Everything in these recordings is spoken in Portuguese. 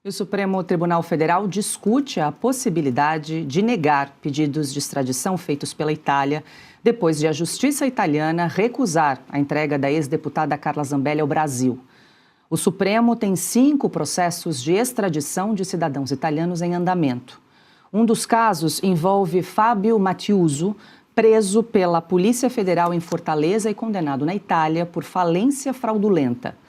O Supremo Tribunal Federal discute a possibilidade de negar pedidos de extradição feitos pela Itália, depois de a justiça italiana recusar a entrega da ex-deputada Carla Zambelli ao Brasil. O Supremo tem 5 processos de extradição de cidadãos italianos em andamento. Um dos casos envolve Fábio Mattiuso, preso pela Polícia Federal em Fortaleza e condenado na Itália por falência fraudulenta.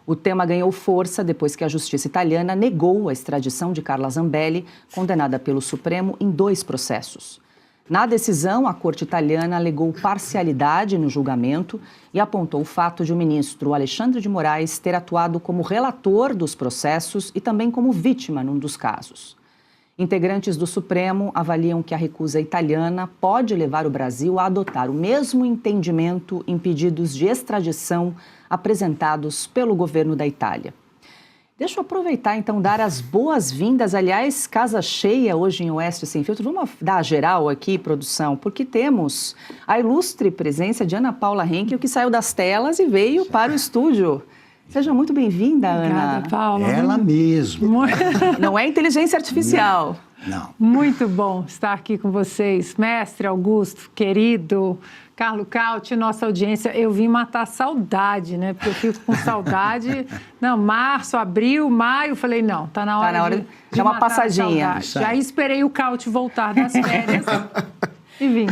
O tema ganhou força depois que a justiça italiana negou a extradição de Carla Zambelli, condenada pelo Supremo em 2 processos. Na decisão, a corte italiana alegou parcialidade no julgamento e apontou o fato de o ministro Alexandre de Moraes ter atuado como relator dos processos e também como vítima num dos casos. Integrantes do Supremo avaliam que a recusa italiana pode levar o Brasil a adotar o mesmo entendimento em pedidos de extradição apresentados pelo governo da Itália. Deixa eu aproveitar, então, dar as boas-vindas. Aliás, casa cheia hoje em Oeste Sem Filtro. Vamos dar a geral aqui, produção, porque temos a ilustre presença de Ana Paula Henkel, que saiu das telas e veio para o estúdio. Seja muito bem-vinda, Ana. Obrigada, Paula. Ela mesma. Não é inteligência artificial. Não. Muito bom estar aqui com vocês. Mestre Augusto, querido, Carlo Cauti, nossa audiência. Eu vim matar a saudade, né? Porque eu fico com saudade. Não, março, abril, maio. Falei, não, tá na hora de uma matar passadinha. Já esperei o Cauti voltar das férias e vim.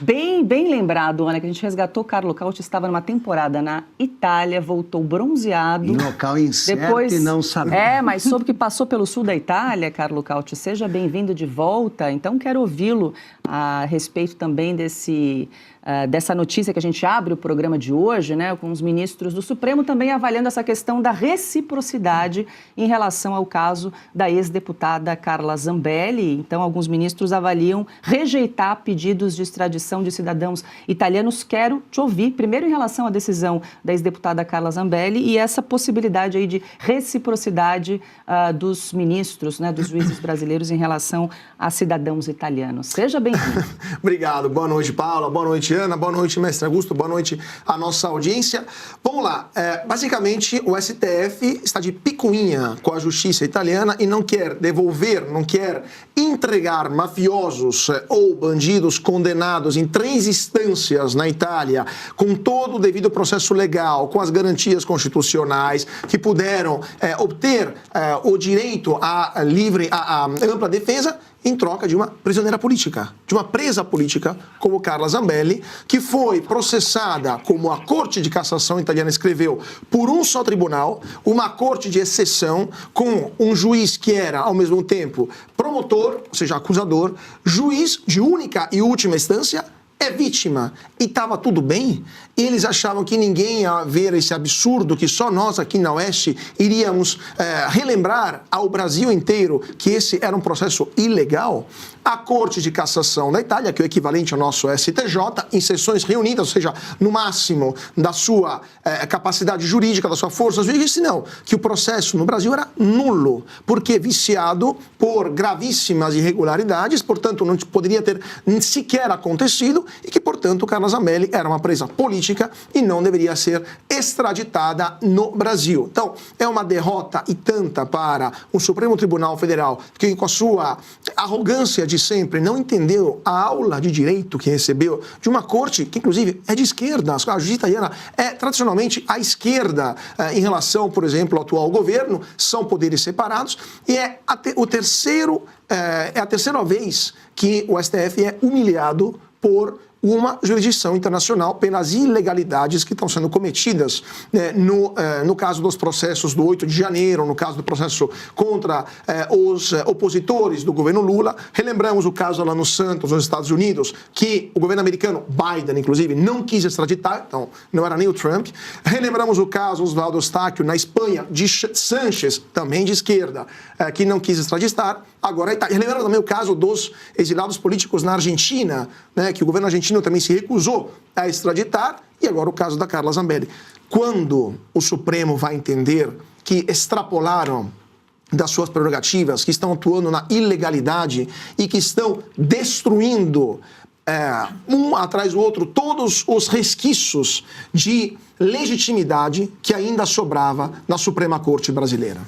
Bem lembrado, Ana, que a gente resgatou Carlo Cauti, estava numa temporada na Itália, voltou bronzeado. Em local incerto e não sabia. Mas soube que passou pelo sul da Itália, Carlo Cauti. Seja bem-vindo de volta. Então, quero ouvi-lo a respeito também dessa notícia que a gente abre o programa de hoje, né, com os ministros do Supremo também avaliando essa questão da reciprocidade em relação ao caso da ex-deputada Carla Zambelli. Então, alguns ministros avaliam rejeitar pedidos de extradição de cidadãos italianos. Quero te ouvir, primeiro em relação à decisão da ex-deputada Carla Zambelli e essa possibilidade aí de reciprocidade dos ministros, né, dos juízes brasileiros em relação a cidadãos italianos. Seja bem-vindo. Obrigado. Boa noite, Paula. Boa noite, Ana. Boa noite, mestre Augusto. Boa noite à nossa audiência. Vamos lá. Basicamente, o STF está de picuinha com a justiça italiana e não quer devolver, não quer entregar mafiosos ou bandidos condenados em 3 instâncias na Itália, com todo o devido processo legal, com as garantias constitucionais, que puderam obter o direito à ampla defesa, em troca de uma prisioneira política, de uma presa política como Carla Zambelli, que foi processada, como a Corte de Cassação italiana escreveu, por um só tribunal, uma corte de exceção, com um juiz que era, ao mesmo tempo, promotor, ou seja, acusador, juiz de única e última instância, é vítima. E estava tudo bem? Eles achavam que ninguém ia ver esse absurdo, que só nós aqui na Oeste iríamos relembrar ao Brasil inteiro que esse era um processo ilegal? A Corte de Cassação da Itália, que é o equivalente ao nosso STJ, em sessões reunidas, ou seja, no máximo da sua capacidade jurídica, da sua força jurídica, disse não, que o processo no Brasil era nulo, porque viciado por gravíssimas irregularidades, portanto não poderia ter sequer acontecido e que, portanto, Carla Zambelli era uma presa política e não deveria ser extraditada no Brasil. Então, é uma derrota e tanta para o Supremo Tribunal Federal, que com a sua arrogância de sempre não entendeu a aula de direito que recebeu de uma corte que, inclusive, é de esquerda. A justiça italiana é tradicionalmente à esquerda em relação, por exemplo, ao atual governo, são poderes separados, e é a terceira vez que o STF é humilhado por uma jurisdição internacional pelas ilegalidades que estão sendo cometidas no caso dos processos do 8 de janeiro, no caso do processo contra os opositores do governo Lula. Relembramos o caso lá no Santos, nos Estados Unidos, que o governo americano, Biden, inclusive, não quis extraditar, então não era nem o Trump. Relembramos o caso Oswaldo Eustáquio, na Espanha, de Sánchez, também de esquerda, que não quis extraditar. Agora, relembramos também o caso dos exilados políticos na Argentina, né, que o governo argentino também se recusou a extraditar, e agora o caso da Carla Zambelli. Quando o Supremo vai entender que extrapolaram das suas prerrogativas, que estão atuando na ilegalidade e que estão destruindo um atrás do outro todos os resquícios de legitimidade que ainda sobrava na Suprema Corte brasileira?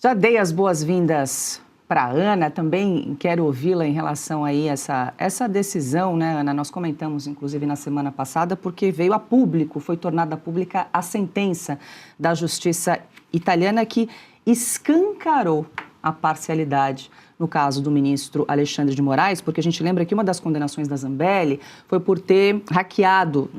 Já dei as boas-vindas para a Ana, também quero ouvi-la em relação aí a essa decisão, né, Ana? Nós comentamos, inclusive, na semana passada, porque veio a público, foi tornada pública a sentença da Justiça italiana que escancarou a parcialidade no caso do ministro Alexandre de Moraes, porque a gente lembra que uma das condenações da Zambelli foi por ter hackeado,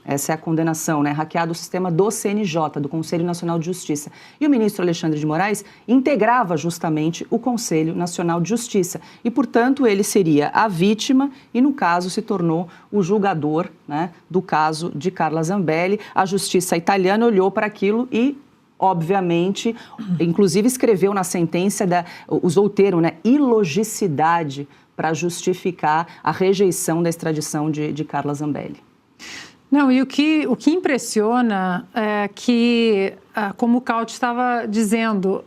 essa é a condenação, né? Hackeado o sistema do CNJ, do Conselho Nacional de Justiça. E o ministro Alexandre de Moraes integrava justamente o Conselho Nacional de Justiça. E, portanto, ele seria a vítima e, no caso, se tornou o julgador, né, do caso de Carla Zambelli. A justiça italiana olhou para aquilo e, obviamente, inclusive escreveu na sentença, usou o termo, né, ilogicidade, para justificar a rejeição da extradição de Carla Zambelli. Não, e o que impressiona é que, como o Cauty estava dizendo,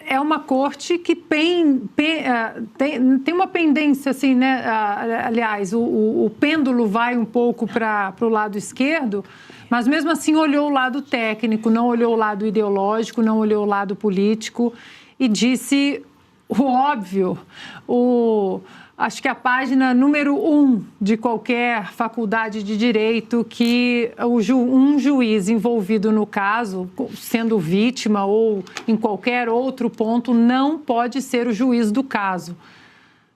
é uma corte que tem uma pendência, assim, né? Aliás, o pêndulo vai um pouco para o lado esquerdo, mas mesmo assim olhou o lado técnico, não olhou o lado ideológico, não olhou o lado político e disse o óbvio, acho que a página número 1 de qualquer faculdade de direito que um juiz envolvido no caso, sendo vítima ou em qualquer outro ponto, não pode ser o juiz do caso.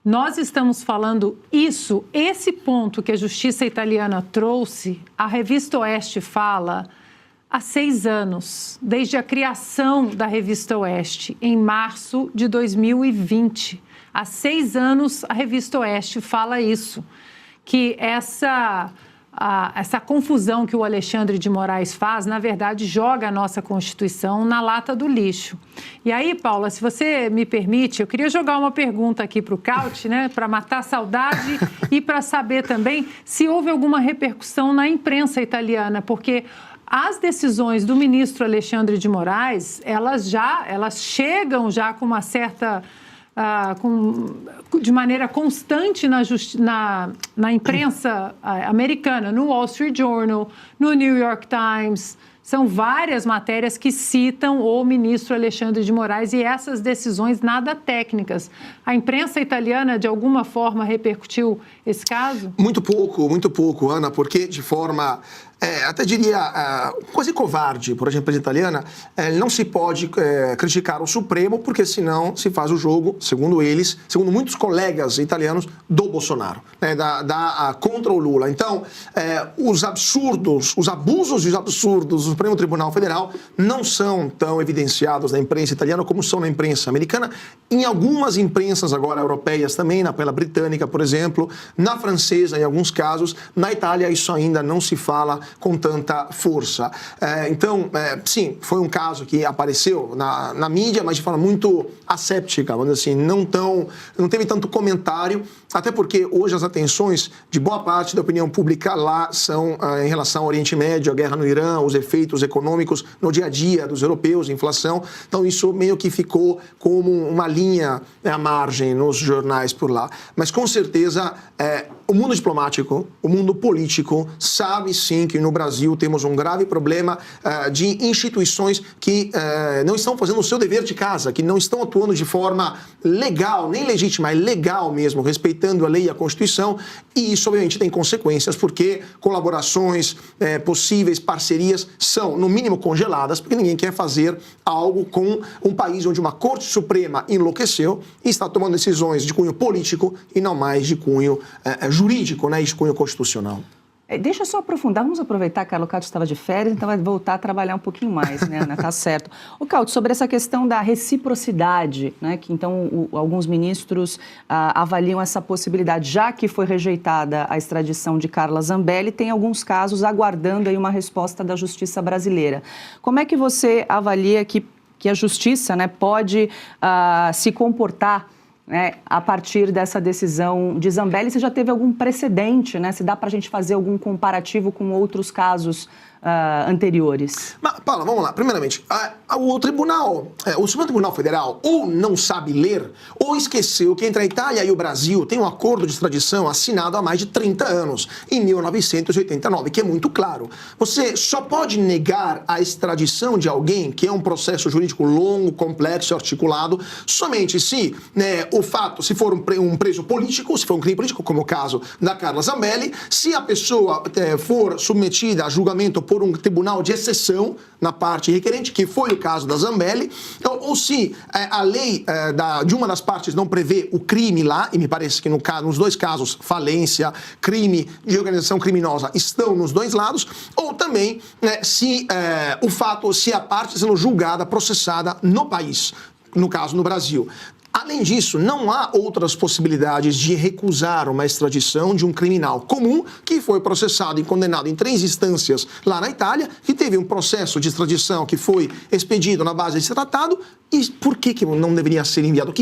Nós estamos falando esse ponto que a justiça italiana trouxe, a Revista Oeste fala há 6 anos, desde a criação da Revista Oeste, em março de 2020. Há 6 anos, a Revista Oeste fala isso, que essa confusão que o Alexandre de Moraes faz, na verdade, joga a nossa Constituição na lata do lixo. E aí, Paula, se você me permite, eu queria jogar uma pergunta aqui para o Cauty, né, para matar a saudade e para saber também se houve alguma repercussão na imprensa italiana, porque as decisões do ministro Alexandre de Moraes, elas chegam já com uma certa... de maneira constante na imprensa americana, no Wall Street Journal, no New York Times. São várias matérias que citam o ministro Alexandre de Moraes e essas decisões nada técnicas. A imprensa italiana, de alguma forma, repercutiu esse caso? Muito pouco, Ana, porque de forma... até diria quase covarde, por exemplo, a italiana, não se pode criticar o Supremo, porque senão se faz o jogo, segundo eles, segundo muitos colegas italianos, do Bolsonaro, né, contra o Lula. Então, os absurdos, os abusos e os absurdos do Supremo Tribunal Federal não são tão evidenciados na imprensa italiana como são na imprensa americana, em algumas imprensas agora europeias também, pela britânica, por exemplo, na francesa, em alguns casos. Na Itália, isso ainda não se fala com tanta força. Então, sim, foi um caso que apareceu na mídia, mas de forma muito asséptica, vamos dizer assim, não teve tanto comentário, até porque hoje as atenções de boa parte da opinião pública lá são em relação ao Oriente Médio, a guerra no Irã, os efeitos econômicos no dia a dia dos europeus, inflação. Então, isso meio que ficou como uma linha à margem nos jornais por lá. Mas, com certeza, o mundo diplomático, o mundo político sabe sim que no Brasil temos um grave problema de instituições que não estão fazendo o seu dever de casa, que não estão atuando de forma legal, nem legítima, é legal mesmo, respeitando a lei e a Constituição, e isso obviamente tem consequências, porque colaborações, possíveis parcerias são, no mínimo, congeladas, porque ninguém quer fazer algo com um país onde uma Corte Suprema enlouqueceu e está tomando decisões de cunho político e não mais de cunho jurídico, né, de cunho constitucional. Deixa eu só aprofundar, vamos aproveitar que o Cauty estava de férias, então vai voltar a trabalhar um pouquinho mais, né, Ana? Tá certo. O Cauty, sobre essa questão da reciprocidade, né, que então alguns ministros avaliam essa possibilidade, já que foi rejeitada a extradição de Carla Zambelli, tem alguns casos aguardando aí uma resposta da justiça brasileira. Como é que você avalia que a justiça, né, pode se comportar, né, a partir dessa decisão de Zambelli? Você já teve algum precedente, né? Se dá para a gente fazer algum comparativo com outros casos anteriores? Mas, Paula, vamos lá. Primeiramente, o Supremo Tribunal Federal ou não sabe ler ou esqueceu que entre a Itália e o Brasil tem um acordo de extradição assinado há mais de 30 anos, em 1989, que é muito claro. Você só pode negar a extradição de alguém, que é um processo jurídico longo, complexo, articulado, somente se o fato, se for um preso político, se for um crime político, como o caso da Carla Zambelli, se a pessoa for submetida a julgamento por um tribunal de exceção na parte requerente, que foi o caso da Zambelli, ou se a lei de uma das partes não prevê o crime lá, e me parece que nos dois casos, falência, crime de organização criminosa, estão nos dois lados, ou também se a parte sendo julgada, processada no país, no caso no Brasil. Além disso, não há outras possibilidades de recusar uma extradição de um criminal comum que foi processado e condenado em 3 instâncias lá na Itália, que teve um processo de extradição que foi expedido na base desse tratado. E por que não deveria ser enviado?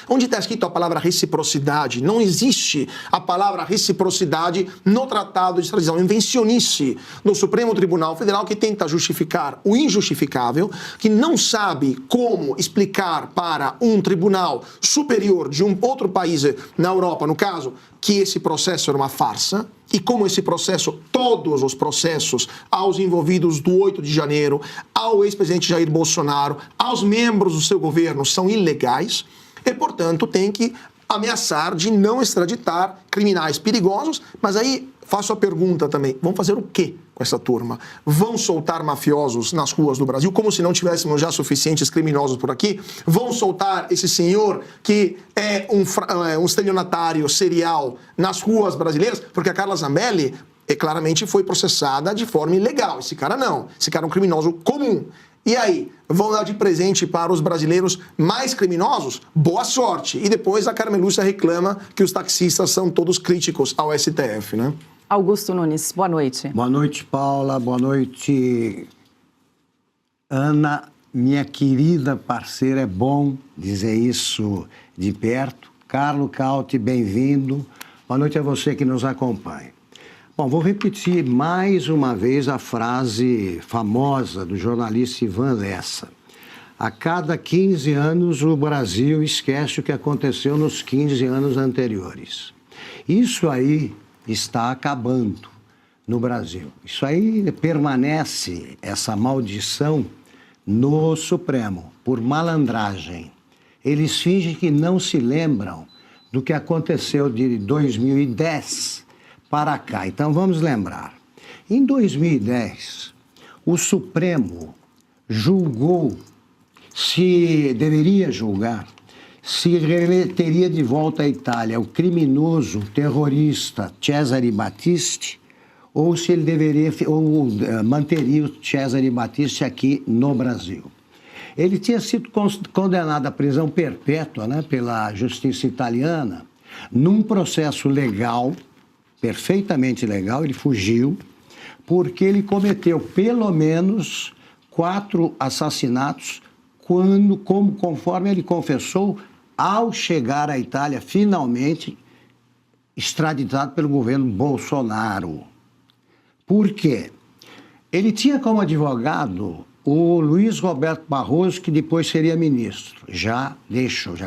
Onde está escrito a palavra reciprocidade? Não existe a palavra reciprocidade no tratado de extradição. Invencionice do Supremo Tribunal Federal, que tenta justificar o injustificável, que não sabe como explicar para um tribunal superior de um outro país na Europa, no caso, que esse processo era uma farsa, e como esse processo, todos os processos aos envolvidos do 8 de janeiro, ao ex-presidente Jair Bolsonaro, aos membros do seu governo são ilegais, e, portanto, tem que ameaçar de não extraditar criminais perigosos. Mas aí faço a pergunta também, vão fazer o quê com essa turma? Vão soltar mafiosos nas ruas do Brasil, como se não tivéssemos já suficientes criminosos por aqui? Vão soltar esse senhor que é um estelionatário serial nas ruas brasileiras? Porque a Carla Zambelli claramente foi processada de forma ilegal. Esse cara não. Esse cara é um criminoso comum. E aí, vão dar de presente para os brasileiros mais criminosos? Boa sorte. E depois a Carmen Lúcia reclama que os taxistas são todos críticos ao STF, né? Augusto Nunes, boa noite. Boa noite, Paula. Boa noite, Ana. Minha querida parceira, é bom dizer isso de perto. Carlo Cauti, bem-vindo. Boa noite a você que nos acompanha. Bom, vou repetir mais uma vez a frase famosa do jornalista Ivan Lessa. A cada 15 anos, o Brasil esquece o que aconteceu nos 15 anos anteriores. Isso aí está acabando no Brasil. Isso aí permanece, essa maldição, no Supremo, por malandragem. Eles fingem que não se lembram do que aconteceu de 2010 para cá. Então, vamos lembrar. Em 2010, o Supremo deveria julgar, se remeteria de volta à Itália o criminoso terrorista Cesare Battisti, ou se ele manteria o Cesare Battisti aqui no Brasil. Ele tinha sido condenado à prisão perpétua, né, pela justiça italiana, num processo legal, perfeitamente legal. Ele fugiu porque ele cometeu pelo menos 4 assassinatos conforme ele confessou ao chegar à Itália, finalmente extraditado pelo governo Bolsonaro. Por quê? Ele tinha como advogado o Luiz Roberto Barroso, que depois seria ministro. Já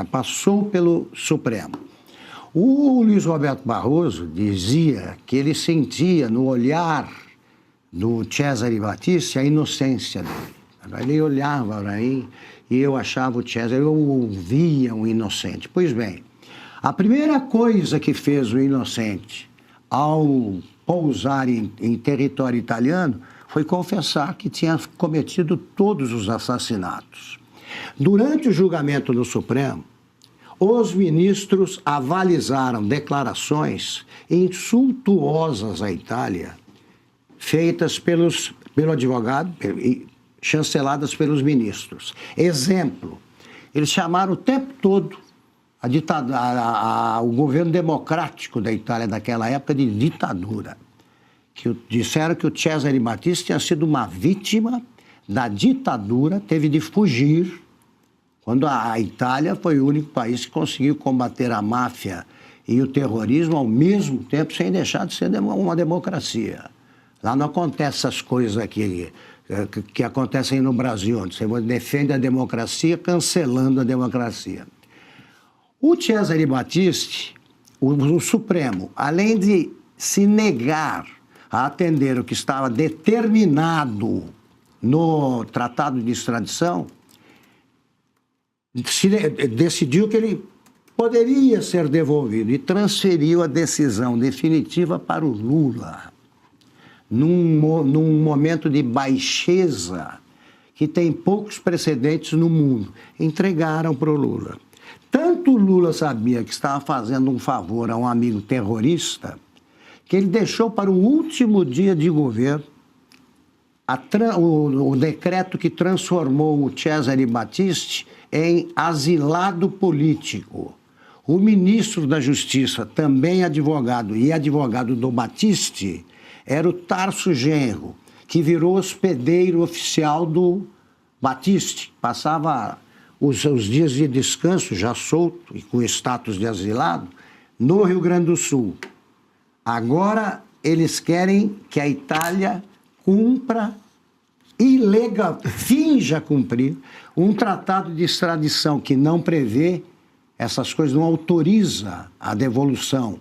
passou pelo Supremo. O Luiz Roberto Barroso dizia que ele sentia no olhar do Cesare Battisti a inocência dele. Ele olhava para mim e eu achava o Cesare, eu ouvia um inocente. Pois bem, a primeira coisa que fez o inocente ao pousar em território italiano foi confessar que tinha cometido todos os assassinatos. Durante o julgamento no Supremo, os ministros avalizaram declarações insultuosas à Itália, feitas pelo advogado e chanceladas pelos ministros. Exemplo, eles chamaram o tempo todo o governo democrático da Itália daquela época de ditadura. Disseram que o Cesare Battisti tinha sido uma vítima da ditadura, teve de fugir, quando a Itália foi o único país que conseguiu combater a máfia e o terrorismo ao mesmo tempo, sem deixar de ser uma democracia. Lá não acontecem essas coisas aqui que acontecem no Brasil, onde você defende a democracia cancelando a democracia. O Cesare Battisti, o Supremo, além de se negar a atender o que estava determinado no Tratado de Extradição, decidiu que ele poderia ser devolvido e transferiu a decisão definitiva para o Lula, num momento de baixeza que tem poucos precedentes no mundo. Entregaram para o Lula. Tanto o Lula sabia que estava fazendo um favor a um amigo terrorista, que ele deixou para o último dia de governo o decreto que transformou o Cesare Battisti em asilado político. O ministro da Justiça, também advogado e advogado do Battisti, era o Tarso Genro, que virou hospedeiro oficial do Battisti. Passava os dias de descanso, já solto e com status de asilado, no Rio Grande do Sul. Agora eles querem que a Itália cumpra, finja cumprir, um tratado de extradição que não prevê essas coisas, não autoriza a devolução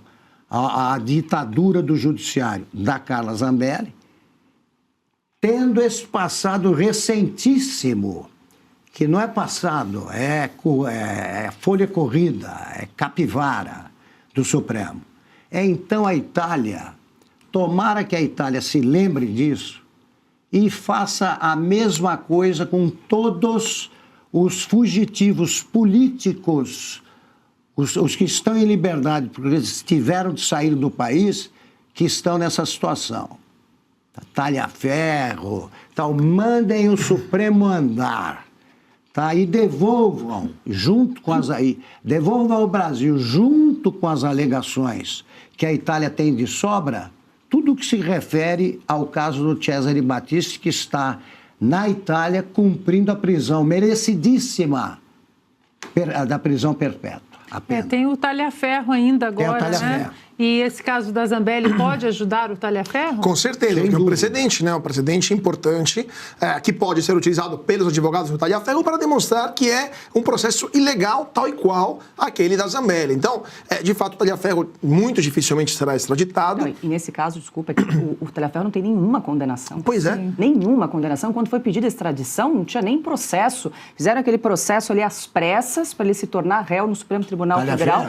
à ditadura do judiciário da Carla Zambelli, tendo esse passado recentíssimo, que não é passado, é folha corrida, é capivara do Supremo. Então a Itália, tomara que a Itália se lembre disso e faça a mesma coisa com todos os fugitivos políticos, os que estão em liberdade, porque eles tiveram de sair do país, que estão nessa situação. Talhaferro, tal, mandem o Supremo andar. Tá? E devolvam ao Brasil, junto com as alegações que a Itália tem de sobra, tudo o que se refere ao caso do Cesare Battisti, que está na Itália cumprindo a prisão merecidíssima da prisão perpétua. Tem o talha-ferro ainda agora, tem o talha-ferro. né? E esse caso da Zambelli pode ajudar o talha-ferro? Com certeza, porque é um precedente, né? Um precedente importante que pode ser utilizado pelos advogados do talha-ferro para demonstrar que é um processo ilegal, tal e qual aquele da Zambelli. Então, de fato, o talha-ferro muito dificilmente será extraditado. Não, e nesse caso, desculpa, é que o talha-ferro não tem nenhuma condenação. Pois é. Nenhuma condenação. Quando foi pedida a extradição, não tinha nem processo. Fizeram aquele processo ali às pressas para ele se tornar réu no Supremo Tribunal Federal.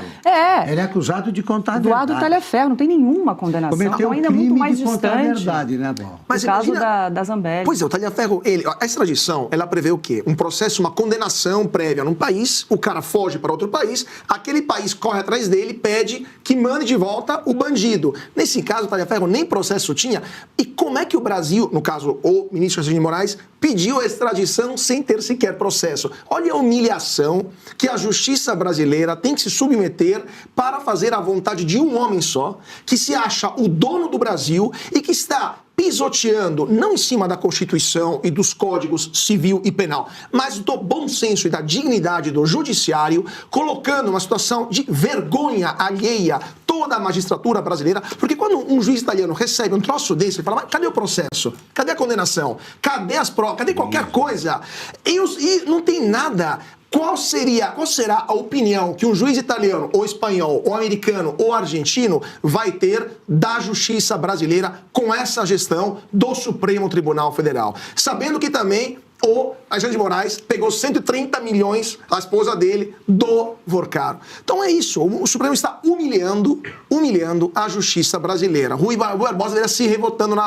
Ele é acusado de contar a verdade. Talha-ferro, não tem nenhuma condenação. Cometeu ainda muito mais de contar distante. A verdade, né, Bom? Mas o caso da Zambelli. Pois é, o talha-ferro, a extradição, ela prevê o quê? Um processo, uma condenação prévia num país, o cara foge para outro país, aquele país corre atrás dele, pede que mande de volta o bandido. Nesse caso, o talha-ferro nem processo tinha. E como é que o Brasil, no caso, o ministro Alexandre de Moraes, pediu a extradição sem ter sequer processo? Olha a humilhação que a justiça brasileira tem que se submeter para fazer a vontade de um homem só, que se acha o dono do Brasil e que está pisoteando, não em cima da Constituição e dos códigos civil e penal, mas do bom senso e da dignidade do judiciário, colocando uma situação de vergonha alheia toda a magistratura brasileira, porque quando um juiz italiano recebe um troço desse, ele fala, mas cadê o processo? Cadê a condenação? Cadê as provas? Cadê qualquer coisa? E não tem nada. Qual será a opinião que um juiz italiano, ou espanhol, ou americano, ou argentino vai ter da justiça brasileira com essa gestão do Supremo Tribunal Federal? Sabendo que também o Alexandre de Moraes pegou 130 milhões, a esposa dele, do Vorcaro. Então é isso, o Supremo está humilhando a justiça brasileira. Rui Barbosa deveria se revoltando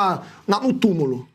no túmulo.